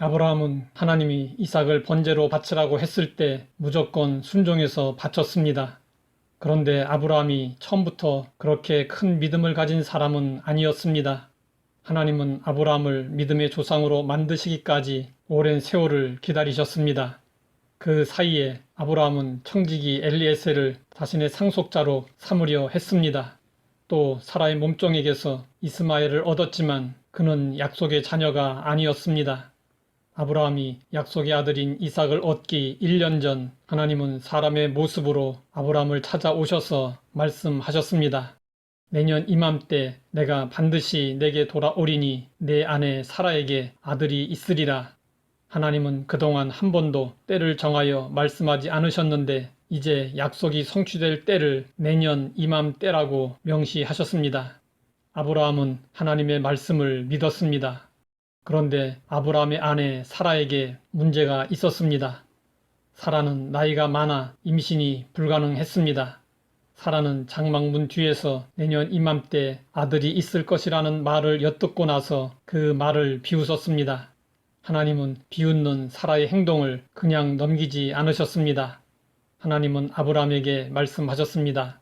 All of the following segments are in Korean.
아브라함은 하나님이 이삭을 번제로 바치라고 했을 때 무조건 순종해서 바쳤습니다. 그런데 아브라함이 처음부터 그렇게 큰 믿음을 가진 사람은 아니었습니다. 하나님은 아브라함을 믿음의 조상으로 만드시기까지 오랜 세월을 기다리셨습니다. 그 사이에 아브라함은 청지기 엘리에셀을 자신의 상속자로 삼으려 했습니다. 또 사라의 몸종에게서 이스마엘을 얻었지만 그는 약속의 자녀가 아니었습니다. 아브라함이 약속의 아들인 이삭을 얻기 1년 전 하나님은 사람의 모습으로 아브라함을 찾아오셔서 말씀하셨습니다. 내년 이맘때 내가 반드시 내게 돌아오리니 내 아내 사라에게 아들이 있으리라. 하나님은 그동안 한 번도 때를 정하여 말씀하지 않으셨는데 이제 약속이 성취될 때를 내년 이맘때라고 명시하셨습니다. 아브라함은 하나님의 말씀을 믿었습니다. 그런데 아브라함의 아내 사라에게 문제가 있었습니다. 사라는 나이가 많아 임신이 불가능했습니다. 사라는 장막문 뒤에서 내년 이맘때 아들이 있을 것이라는 말을 엿듣고 나서 그 말을 비웃었습니다. 하나님은 비웃는 사라의 행동을 그냥 넘기지 않으셨습니다. 하나님은 아브라함에게 말씀하셨습니다.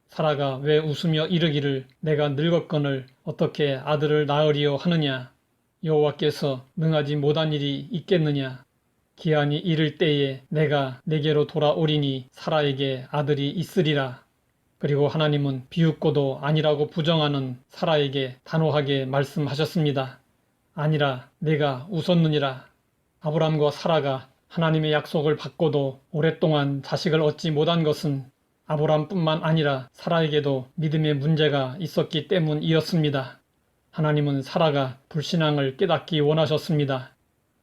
사라가 왜 웃으며 이르기를 내가 늙었거늘 어떻게 아들을 낳으리요 하느냐. 여호와께서 능하지 못한 일이 있겠느냐. 기한이 이를 때에 내가 내게로 돌아오리니 사라에게 아들이 있으리라. 그리고 하나님은 비웃고도 아니라고 부정하는 사라에게 단호하게 말씀하셨습니다. 아니라 내가 웃었느니라. 아브람과 사라가 하나님의 약속을 받고도 오랫동안 자식을 얻지 못한 것은 아브람뿐만 아니라 사라에게도 믿음의 문제가 있었기 때문이었습니다. 하나님은 사라가 불신앙을 깨닫기 원하셨습니다.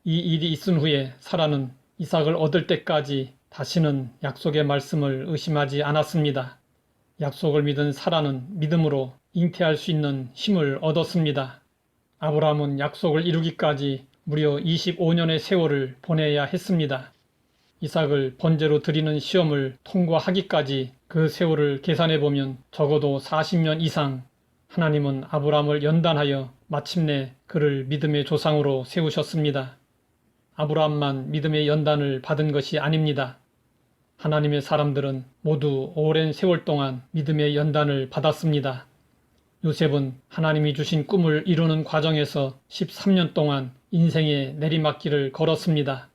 이 일이 있은 후에 사라는 이삭을 얻을 때까지 다시는 약속의 말씀을 의심하지 않았습니다. 약속을 믿은 사라는 믿음으로 잉태할 수 있는 힘을 얻었습니다. 아브라함은 약속을 이루기까지 무려 25년의 세월을 보내야 했습니다. 이삭을 번제로 드리는 시험을 통과하기까지 그 세월을 계산해보면 적어도 40년 이상 하나님은 아브라함을 연단하여 마침내 그를 믿음의 조상으로 세우셨습니다. 아브라함만 믿음의 연단을 받은 것이 아닙니다. 하나님의 사람들은 모두 오랜 세월 동안 믿음의 연단을 받았습니다. 요셉은 하나님이 주신 꿈을 이루는 과정에서 13년 동안 인생의 내리막길을 걸었습니다.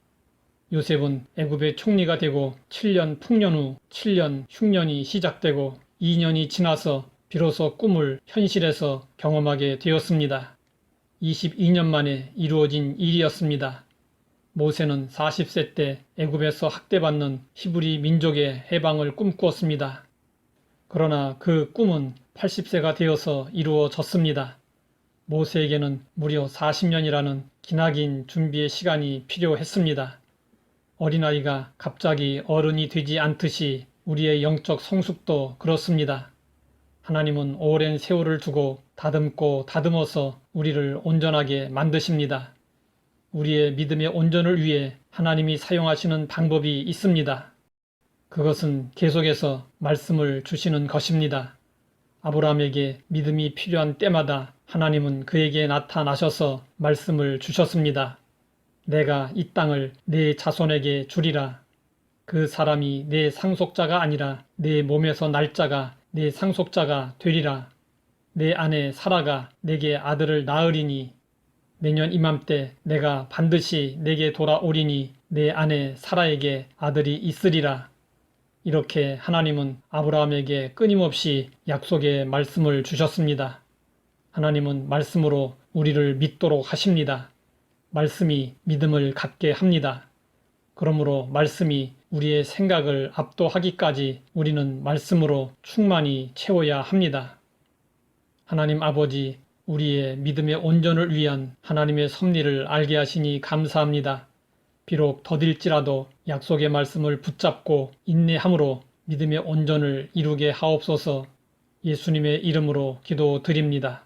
요셉은 애굽의 총리가 되고 7년 풍년 후 7년 흉년이 시작되고 2년이 지나서 비로소 꿈을 현실에서 경험하게 되었습니다. 22년 만에 이루어진 일이었습니다. 모세는 40세 때 애굽에서 학대받는 히브리 민족의 해방을 꿈꾸었습니다. 그러나 그 꿈은 80세가 되어서 이루어졌습니다. 모세에게는 무려 40년이라는 기나긴 준비의 시간이 필요했습니다. 어린아이가 갑자기 어른이 되지 않듯이 우리의 영적 성숙도 그렇습니다. 하나님은 오랜 세월을 두고 다듬고 다듬어서 우리를 온전하게 만드십니다. 우리의 믿음의 온전을 위해 하나님이 사용하시는 방법이 있습니다. 그것은 계속해서 말씀을 주시는 것입니다. 아브라함에게 믿음이 필요한 때마다 하나님은 그에게 나타나셔서 말씀을 주셨습니다. 내가 이 땅을 내 자손에게 주리라. 그 사람이 내 상속자가 아니라 내 몸에서 날 자가 내 상속자가 되리라. 내 아내 사라가 내게 아들을 낳으리니 내년 이맘때 내가 반드시 내게 돌아오리니 내 아내 사라에게 아들이 있으리라. 이렇게 하나님은 아브라함에게 끊임없이 약속의 말씀을 주셨습니다. 하나님은 말씀으로 우리를 믿도록 하십니다. 말씀이 믿음을 갖게 합니다. 그러므로 말씀이 우리의 생각을 압도하기까지 우리는 말씀으로 충만히 채워야 합니다. 하나님 아버지, 우리의 믿음의 온전을 위한 하나님의 섭리를 알게 하시니 감사합니다. 비록 더딜지라도 약속의 말씀을 붙잡고 인내함으로 믿음의 온전을 이루게 하옵소서. 예수님의 이름으로 기도드립니다.